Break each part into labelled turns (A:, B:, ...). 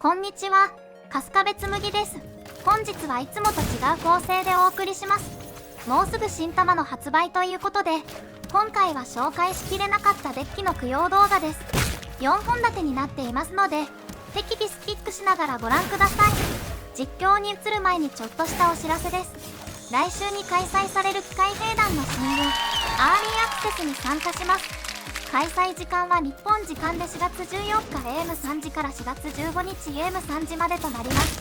A: こんにちは、春日部つむぎです。本日はいつもと違う構成でお送りします。もうすぐ新玉の発売ということで、今回は紹介しきれなかったデッキの供養動画です。4本立てになっていますので、適宜スキップしながらご覧ください。実況に移る前にちょっとしたお知らせです。来週に開催される機械兵団の新聞、アーリーアクセスに参加します。開催時間は日本時間で4月14日 AM3 時から4月15日 AM3 時までとなります。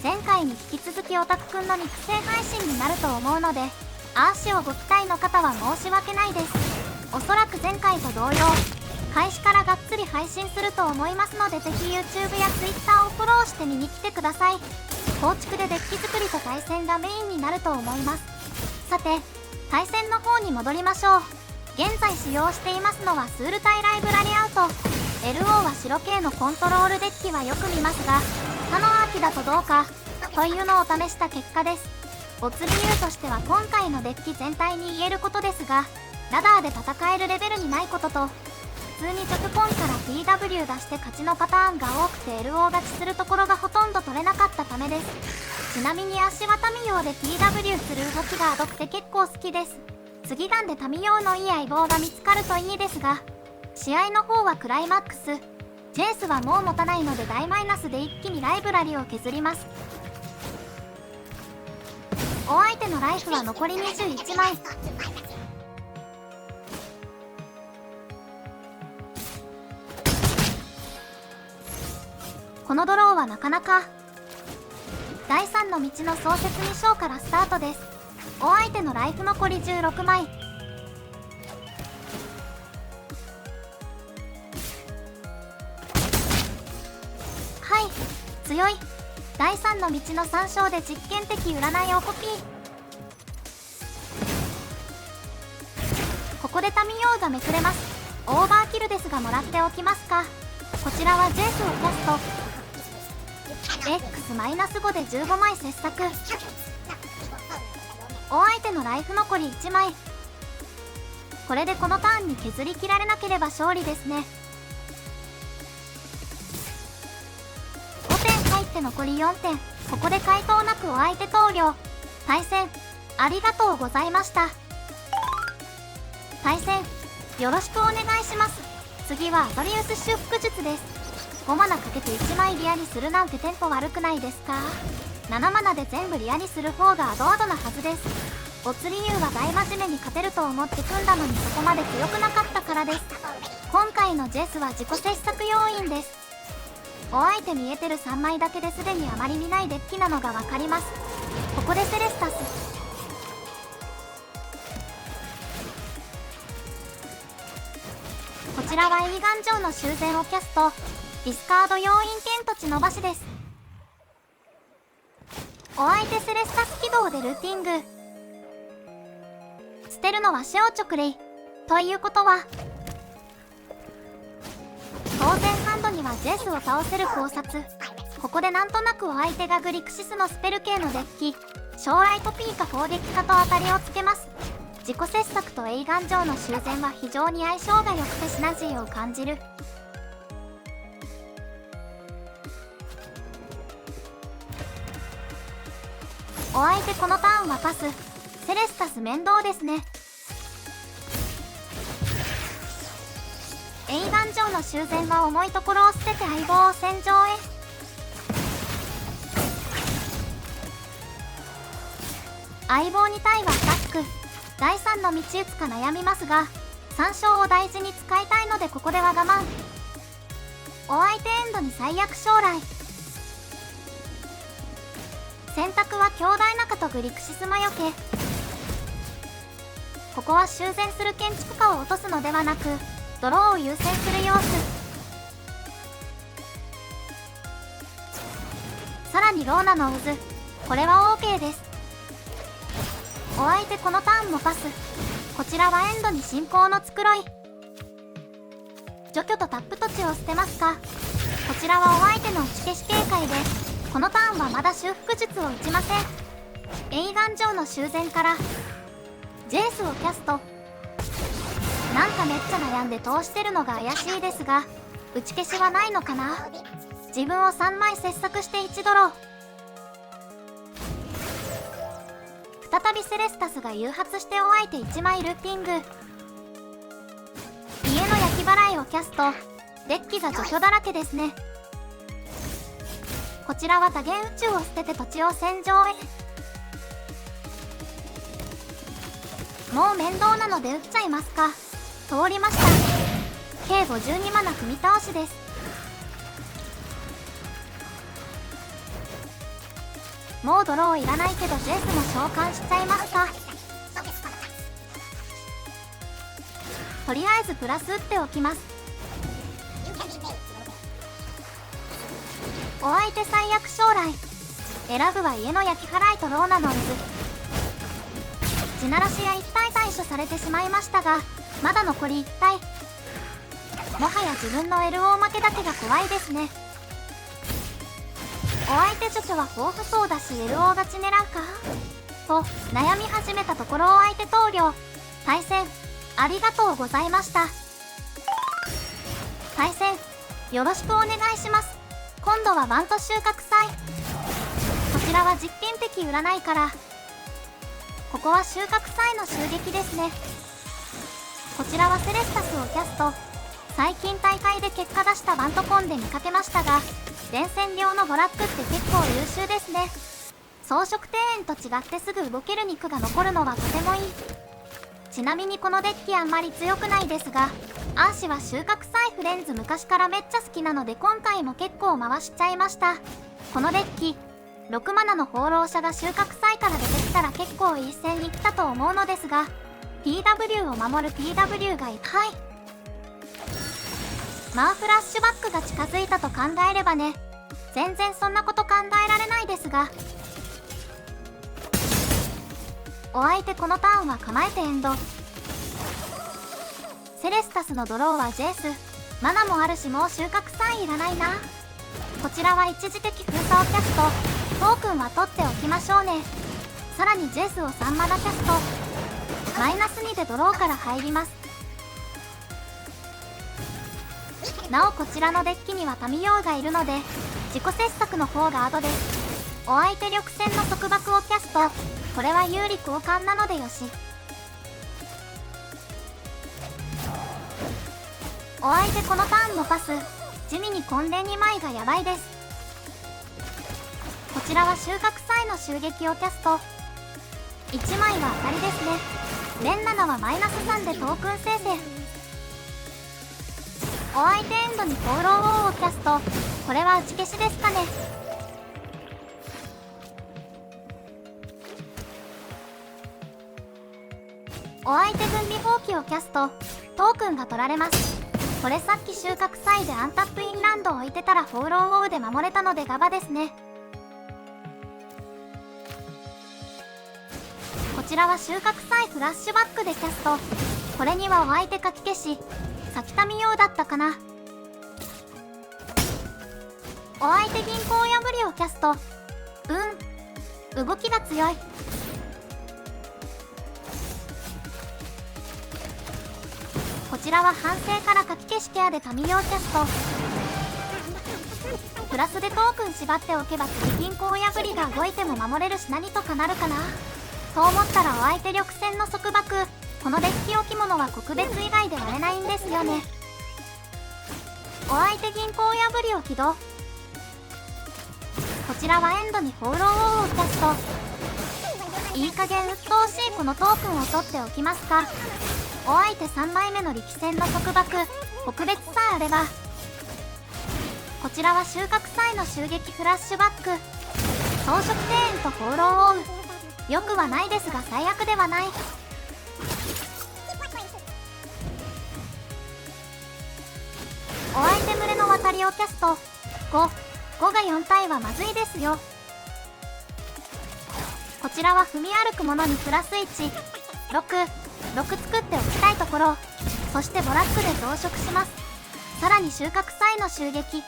A: 前回に引き続きオタクくんの肉声配信になると思うので、アーシをご期待の方は申し訳ないです。おそらく前回と同様、開始からがっつり配信すると思いますので、ぜひ YouTube や Twitter をフォローして見に来てください。構築でデッキ作りと対戦がメインになると思います。さて、対戦の方に戻りましょう。現在使用していますのはスールタイライブラリアウト。 LO は白系のコントロールデッキはよく見ますが、他のアーキだとどうかというのを試した結果です。没理由としては今回のデッキ全体に言えることですが、ラダーで戦えるレベルにないことと、普通に直コンから TW 出して勝ちのパターンが多くて LO 勝ちするところがほとんど取れなかったためです。ちなみに足はタミ用で TW する動きがアドくて結構好きです。次弾でタミ用のいい相棒が見つかるといいですが、試合の方はクライマックス、ジェイスはもう持たないので大マイナスで一気にライブラリを削ります。お相手のライフは残り21枚。このドローはなかなか。第3の道の創設2章からスタートです。お相手のライフ残り16枚。はい、強い。第3の道の3章で実験的占いをコピー。ここでタミヨウがめくれます。オーバーキルですがもらっておきますか。こちらはジェイスをキャスト X-5 で15枚切削。お相手のライフ残り1枚。これでこのターンに削り切られなければ勝利ですね。5点入って残り4点。ここで回答なくお相手投了。対戦ありがとうございました。対戦よろしくお願いします。次はアトリウス修復術です。5マナかけて1枚リアにするなんてテンポ悪くないですか。7マナで全部リアにする方がアドアドなはずです。没理由は大真面目に勝てると思って組んだのにそこまで強くなかったからです。今回のジェスは自己切削要因です。お相手見えてる3枚だけですでにあまり見ないデッキなのが分かります。ここでセレスタス。こちらはイーガン城の修繕をキャスト。ディスカード要因剣と血伸ばしです。お相手セレスタス起動でルーティング。捨てるのはシェオ直レイ。ということは当然ハンドにはジェイスを倒せる考察。ここでなんとなくお相手がグリクシスのスペル系のデッキ、将来トピーか攻撃かと当たりをつけます。自己切削とエイガン城の修繕は非常に相性が良くてシナジーを感じる。お相手このターンはパス。セレスタス面倒ですね。エイガン城の修繕は重いところを捨てて相棒を戦場へ。相棒に対はタック。第3の道打つか悩みますが、3勝を大事に使いたいのでここでは我慢。お相手エンドに最悪将来。選択は強大中とグリクシス魔除け。ここは修繕する建築家を落とすのではなくドローを優先する様子。さらにローナの渦。これは OK です。お相手このターンもパス。こちらはエンドに進行の繕い。除去とタップ土地を捨てますか。こちらはお相手の打ち消し警戒で、このターンはまだ修復術を打ちません。エイガン城の修繕からジェイスをキャスト。なんかめっちゃ悩んで通してるのが怪しいですが、打ち消しはないのかな。自分を3枚切削して1ドロー。再びセレスタスが誘発してお相手1枚ルーピング。家の焼き払いをキャスト。デッキが除去だらけですね。こちらは多元宇宙を捨てて土地を戦場へ。もう面倒なので打っちゃいますか。通りました。計52マナ踏み倒しです。もうドローいらないけどジェイスも召喚しちゃいますか。とりあえずプラス打っておきます。お相手最悪将来。選ぶは家の焼き払いとローナの水。地ならしや1体対処されてしまいましたが、まだ残り1体。もはや自分の LO 負けだけが怖いですね。お相手女女は豊富そうだし LO 勝ち狙うかと悩み始めたところを相手投了。対戦ありがとうございました。対戦よろしくお願いします。今度はバント収穫祭。こちらは実験的占いから。ここは収穫祭の襲撃ですね。こちらはセレスタスをキャスト。最近大会で結果出したバントコンで見かけましたが、伝染量のボラックって結構優秀ですね。装飾庭園と違ってすぐ動ける肉が残るのはとてもいい。ちなみにこのデッキあんまり強くないですが、アーシは収穫祭フレンズ昔からめっちゃ好きなので今回も結構回しちゃいました。このデッキ6マナの放浪者が収穫祭から出てきたら結構いい線に来たと思うのですが、 PW を守る PW がいはい。まあフラッシュバックが近づいたと考えればね、全然そんなこと考えられないですが、お相手このターンは構えてエンド。セレスタスのドローはジェイス。マナもあるしもう収穫祭いらないな。こちらは一時的封鎖をキャスト。トークンは取っておきましょうね。さらにジェイスを3マナキャスト。マイナス2でドローから入ります。なおこちらのデッキにはタミヨウがいるので自己切削の方が後です。お相手緑線の束縛をキャスト。これは有利交換なのでよし。お相手このターンのパス。地味に根連2枚がやばいです。こちらは収穫祭の襲撃をキャスト。1枚は当たりですね。連7はマイナス3でトークン生成。お相手エンドに放浪王をキャスト。これは打ち消しですかね。お相手軍備放棄をキャスト。トークンが取られます。これさっき収穫祭でアンタップインランドを置いてたら放浪王で守れたのでガバですね。こちらは収穫祭フラッシュバックでキャスト。これにはお相手書き消し。先田美陽だったかな。お相手銀行破りをキャスト。動きが強い。こちらは反省から書き消しケアでタミヨウキャスト。プラスでトークン縛っておけば次銀行破りが動いても守れるし何とかなるかなと思ったらお相手緑線の束縛。このデッキ置物は国別以外で割れないんですよね。お相手銀行破りを起動。こちらはエンドに放浪王をキャスト。いい加減鬱陶しいこのトークンを取っておきますか。お相手3枚目の力戦の束縛。国別さえあれば。こちらは収穫祭の襲撃フラッシュバック。装飾庭園と放浪王。よくはないですが最悪ではない。お相手群れの渡りをキャスト。5が4体はまずいですよ。こちらは踏み歩くものにプラス1。6作っておきたいところ。そしてボラックで増殖します。さらに収穫祭の襲撃。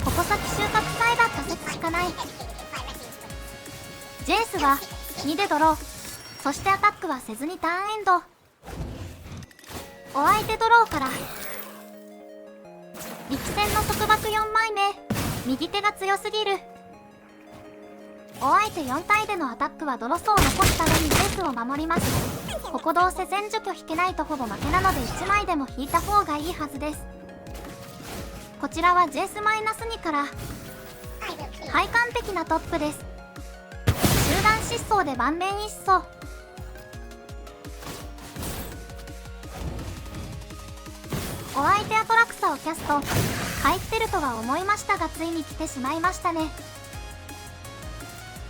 A: ここ先収穫祭だった説しかない。ジェイスは2でドロー。そしてアタックはせずにターンエンド。お相手ドローから力戦の束縛4枚目。右手が強すぎる。お相手4体でのアタックはドロスを残すためにベースを守ります。ここどうせ全除去引けないとほぼ負けなので1枚でも引いた方がいいはずです。こちらは JS-2 から廃完璧なトップです。集団疾走で盤面一掃。お相手アトラクサをキャスト。入ってるとは思いましたがついに来てしまいましたね。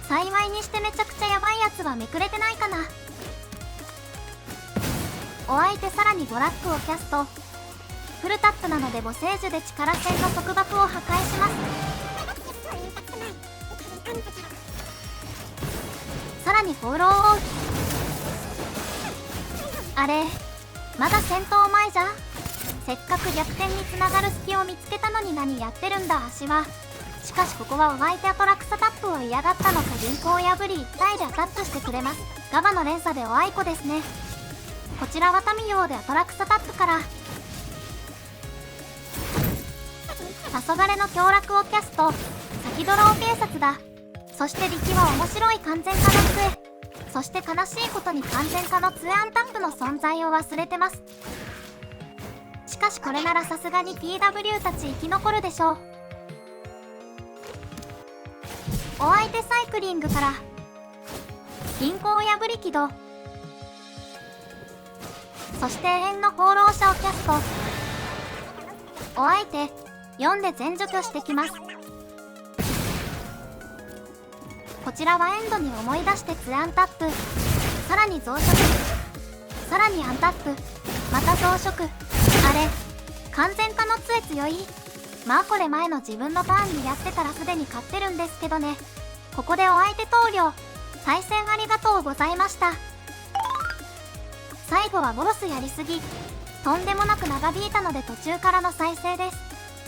A: 幸いにしてめちゃくちゃヤバいやつはめくれてないかな。お相手さらに娯楽をキャスト。フルタップなので母聖樹で力戦の束縛を破壊します。さらに放浪を。あれまだ戦闘前じゃ。せっかく逆転につながる隙を見つけたのに何やってるんだ足は。しかしここはお相手アトラクサタップを嫌がったのか銀行を破り1体でアタックしてくれます。ガバの連鎖でおあいこですね。こちらはタミヨウでアトラクサタップから黄昏の凶楽をキャスト。先ドロー警察だ。そして力は面白い完全化の杖。そして悲しいことに完全化の杖アンタップの存在を忘れてます。しかしこれならさすがに TW たち生き残るでしょう。お相手サイクリングから銀行破り起動。そして永遠の放浪者をキャスト。お相手4で全除去してきます。こちらはエンドに思い出してツアンタップ。さらに増殖。さらにアンタップ。また増殖。あれ完全化の杖強い。まあこれ前の自分のターンにやってたらすでに勝ってるんですけどね。ここでお相手投了。対戦ありがとうございました。最後はボロスやりすぎ。とんでもなく長引いたので途中からの再生です。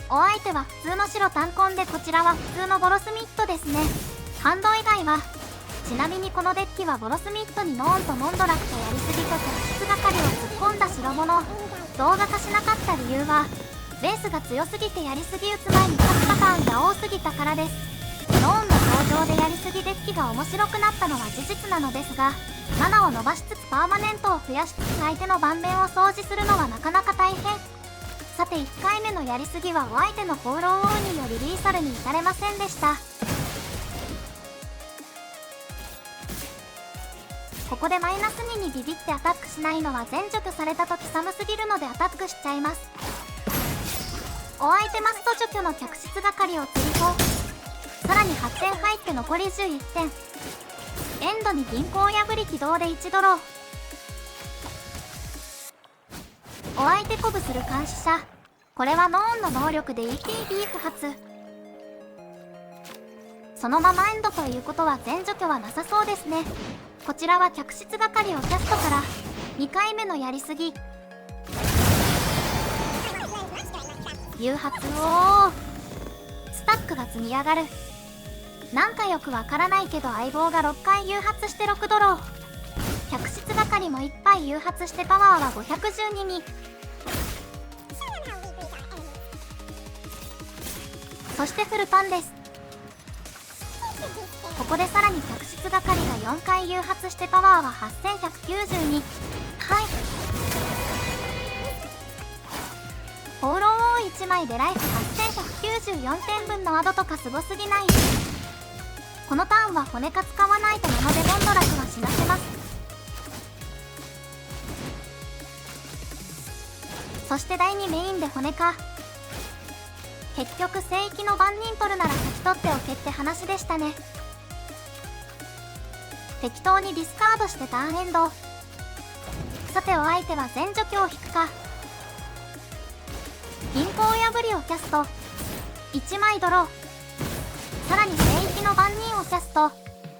A: お相手は普通の白単根でこちらは普通のボロスミットですね。ハンド以外は。ちなみにこのデッキはボロスミットにノーンとモンドラクとやりすぎと突出係を突っ込んだ白物。動画化しなかった理由はベースが強すぎてやりすぎ打つ前に勝つパターンが多すぎたからです。ノーンの登場でやりすぎデッキが面白くなったのは事実なのですが、マナを伸ばしつつパーマネントを増やしつつ相手の盤面を掃除するのはなかなか大変。さて1回目のやりすぎはお相手の放浪王によりリーサルに至れませんでした。ここでマイナス2にビビってアタックしないのは全除去された時寒すぎるのでアタックしちゃいます。お相手マスト除去の客室係を追放。さらに8点入って残り11点。エンドに銀行破り起動で1ドロー。お相手鼓舞する監視者。これはノーンの能力で ETB 不発。そのままエンドということは全除去はなさそうですね。こちらは客室係をキャストから2回目のやりすぎ。誘発をスタックが積み上がる。なんかよくわからないけど相棒が6回誘発して6ドロー。客室係も1杯誘発してパワーは512に。そしてフルパンです。ここでさらに客室係が4回誘発してパワーは8192。はい。放浪王1枚でライフ8194点分のアドとかすごすぎない？このターンは骨か使わないとなのでボンドラクは死なせます。そして第2メインで骨か。結局聖域の番人取るなら先取っておけって話でしたね。適当にディスカードしてターンエンド。さてお相手は全除去を引くか。銀行破りをキャスト。1枚ドロー。さらに聖域の番人をキャスト。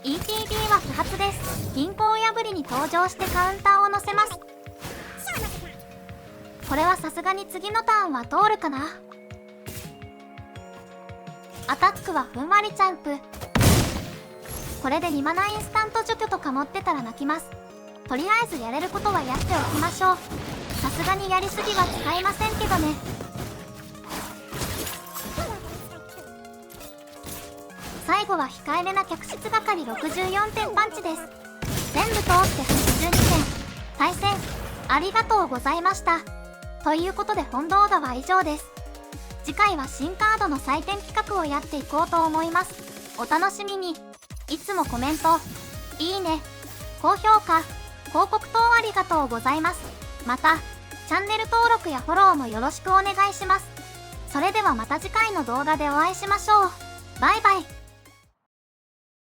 A: ETB は不発です。銀行破りに登場してカウンターを乗せます。これはさすがに次のターンは通るかな。アタックはふんわりチャンプ。これで2マナインスタント除去とか持ってたら泣きます。とりあえずやれることはやっておきましょう。さすがにやりすぎは使えませんけどね。最後は控えめな客室係64点パンチです。全部通して82点。対戦ありがとうございました。ということで本動画は以上です。次回は新カードの採点企画をやっていこうと思います。お楽しみに。いつもコメント、いいね、高評価、広告等ありがとうございます。また、チャンネル登録やフォローもよろしくお願いします。それではまた次回の動画でお会いしましょう。バイバイ。